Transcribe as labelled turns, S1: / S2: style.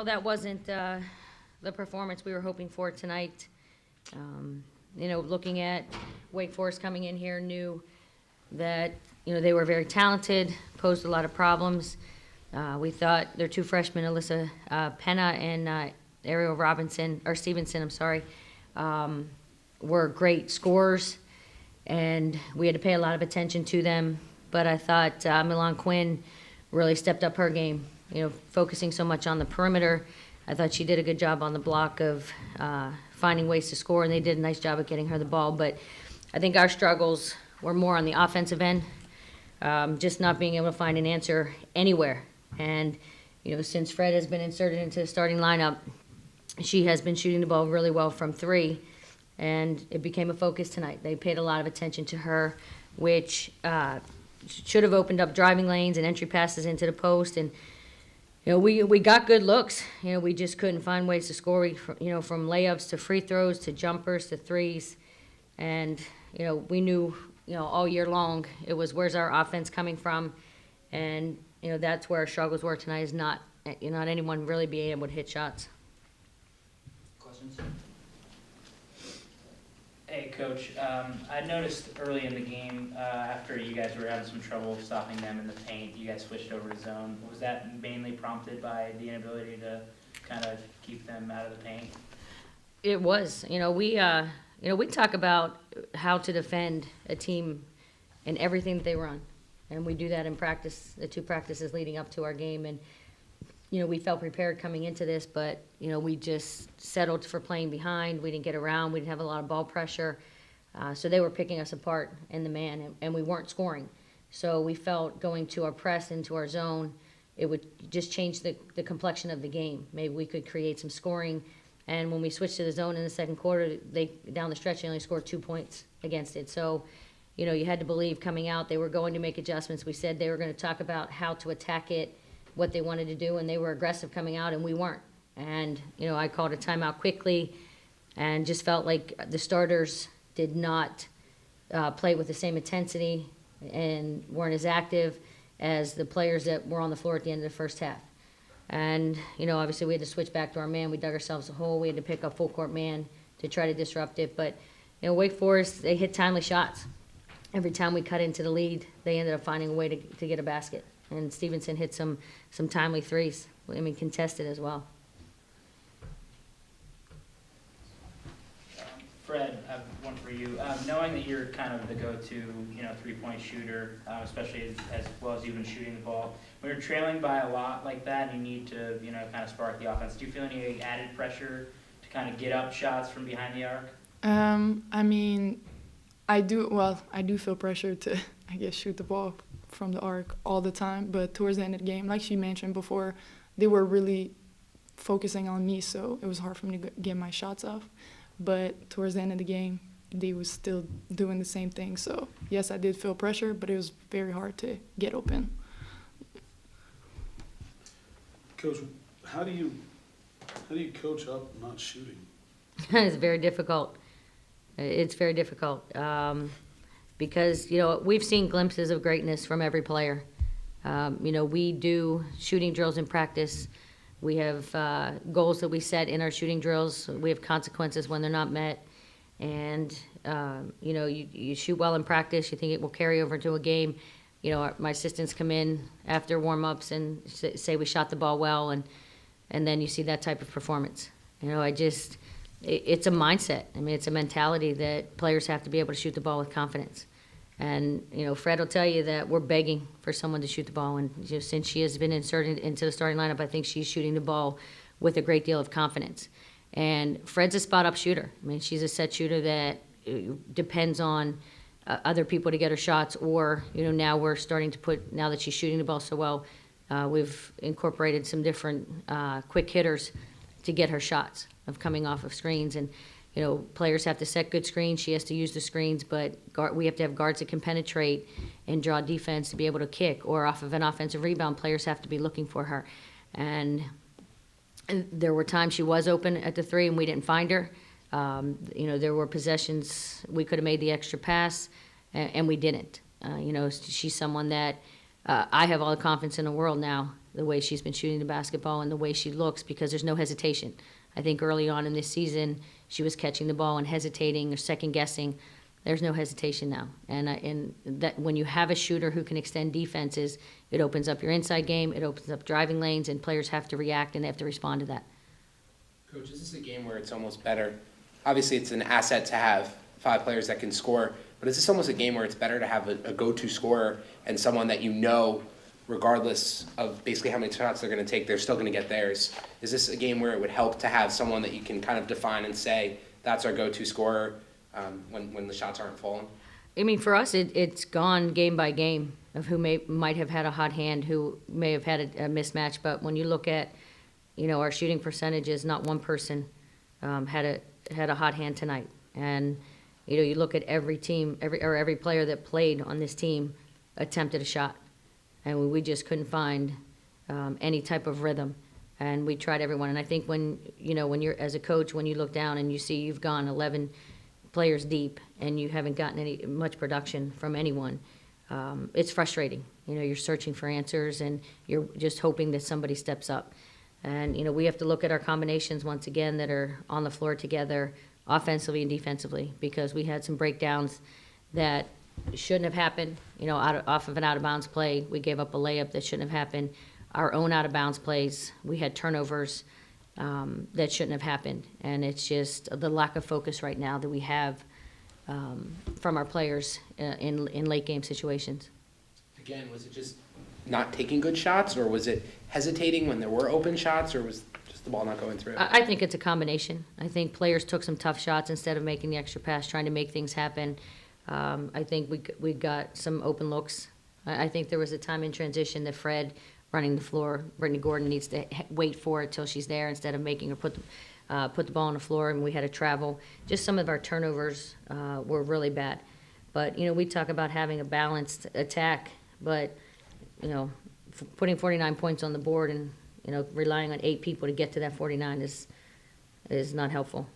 S1: Well, that wasn't the performance we were hoping for tonight. Looking at Wake Forest coming in here, knew that, they were very talented, posed a lot of problems. We thought their two freshmen, Alyssa Penna and Ariel Stevenson, I'm sorry, were great scorers, and we had to pay a lot of attention to them. But I thought Milan Quinn really stepped up her game, focusing so much on the perimeter. I thought she did a good job on the block of finding ways to score, and they did a nice job of getting her the ball. But I think our struggles were more on the offensive end, just not being able to find an answer anywhere. And, since Fred has been inserted into the starting lineup, she has been shooting the ball really well from three, and it became a focus tonight. They paid a lot of attention to her, which should have opened up driving lanes and entry passes into the post. And, we got good looks. We just couldn't find ways to score. From layups to free throws to jumpers to threes. And, we knew, all year long it was where's our offense coming from. And, that's where our struggles were tonight, is not anyone really being able to hit shots.
S2: Questions? Hey, Coach. I noticed early in the game, after you guys were having some trouble stopping them in the paint, you guys switched over to zone. Was that mainly prompted by the inability to kind of keep them out of the paint?
S1: It was. We talk about how to defend a team and everything that they run. And we do that in practice, the two practices leading up to our game. And, we felt prepared coming into this, but, we just settled for playing behind. We didn't get around. We didn't have a lot of ball pressure. So they were picking us apart in the man, and we weren't scoring. So we felt going to our press into our zone, it would just change the complexion of the game. Maybe we could create some scoring. And when we switched to the zone in the second quarter, down the stretch, they only scored 2 points against it. So, you had to believe coming out they were going to make adjustments. We said they were going to talk about how to attack it, what they wanted to do, and they were aggressive coming out, and we weren't. And, I called a timeout quickly and just felt like the starters did not play with the same intensity and weren't as active as the players that were on the floor at the end of the first half. And, obviously we had to switch back to our man. We dug ourselves a hole. We had to pick up full court man to try to disrupt it. But, Wake Forest, they hit timely shots. Every time we cut into the lead, they ended up finding a way to get a basket. And Stevenson hit some timely threes. Contested as well.
S2: Fred, I have one for you. Knowing that you're kind of the go-to, three-point shooter, especially as well as you've been shooting the ball, when you're trailing by a lot like that and you need to, kind of spark the offense, do you feel any added pressure to kind of get up shots from behind the arc?
S3: I do feel pressure to, shoot the ball from the arc all the time. But towards the end of the game, like she mentioned before, they were really focusing on me, so it was hard for me to get my shots off. But towards the end of the game, they were still doing the same thing. So, yes, I did feel pressure, but it was very hard to get open.
S4: Coach, how do you coach up not shooting?
S1: It's very difficult. It's very difficult because, we've seen glimpses of greatness from every player. We do shooting drills in practice. We have goals that we set in our shooting drills. We have consequences when they're not met. And, you shoot well in practice. You think it will carry over into a game. My assistants come in after warm-ups and say we shot the ball well, and then you see that type of performance. It's a mindset. It's a mentality that players have to be able to shoot the ball with confidence. And, Fred will tell you that we're begging for someone to shoot the ball. And since she has been inserted into the starting lineup, I think she's shooting the ball with a great deal of confidence. And Fred's a spot-up shooter. She's a set shooter that depends on other people to get her shots. Or, now we're starting to now that she's shooting the ball so well, we've incorporated some different quick hitters to get her shots of coming off of screens. And, players have to set good screens. She has to use the screens, but we have to have guards that can penetrate and draw defense to be able to kick. Or off of an offensive rebound, players have to be looking for her. And there were times she was open at the three and we didn't find her. There were possessions we could have made the extra pass, and we didn't. She's someone that I have all the confidence in the world now the way she's been shooting the basketball and the way she looks, because there's no hesitation. I think early on in this season, she was catching the ball and hesitating or second guessing. There's no hesitation now. And that when you have a shooter who can extend defenses, it opens up your inside game, it opens up driving lanes, and players have to react and they have to respond to that.
S5: Coach, is this a game where it's almost better? Obviously, it's an asset to have 5 players that can score, but is this almost a game where it's better to have a go-to scorer and someone that you know, regardless of basically how many shots they're going to take, they're still going to get theirs? Is this a game where it would help to have someone that you can kind of define and say, that's our go-to scorer when the shots aren't falling?
S1: I mean, for us, it's gone game by game of who might have had a hot hand, who may have had a mismatch. But when you look at, our shooting percentages, not one person had a hot hand tonight. And you look at every team, every player that played on this team attempted a shot, and we just couldn't find any type of rhythm. And we tried everyone. And I think when you're as a coach, when you look down and you see you've gone 11 players deep and you haven't gotten much production from anyone, it's frustrating. You're searching for answers and you're just hoping that somebody steps up. And we have to look at our combinations once again that are on the floor together, offensively and defensively, because we had some breakdowns that shouldn't have happened. Off of an out of bounds play, we gave up a layup that shouldn't have happened. Our own out of bounds plays, we had turnovers that shouldn't have happened. And it's just the lack of focus right now that we have from our players in late game situations.
S5: Again, was it just not taking good shots, or was it hesitating when there were open shots, or was just the ball not going through?
S1: I think it's a combination. I think players took some tough shots instead of making the extra pass, trying to make things happen. I think we got some open looks. I think there was a time in transition that Fred running the floor, Brittany Gordon needs to wait for it till she's there instead of making her put the ball on the floor, and we had to travel. Just some of our turnovers were really bad. But, we talk about having a balanced attack, but, putting 49 points on the board and, relying on 8 people to get to that 49 is not helpful.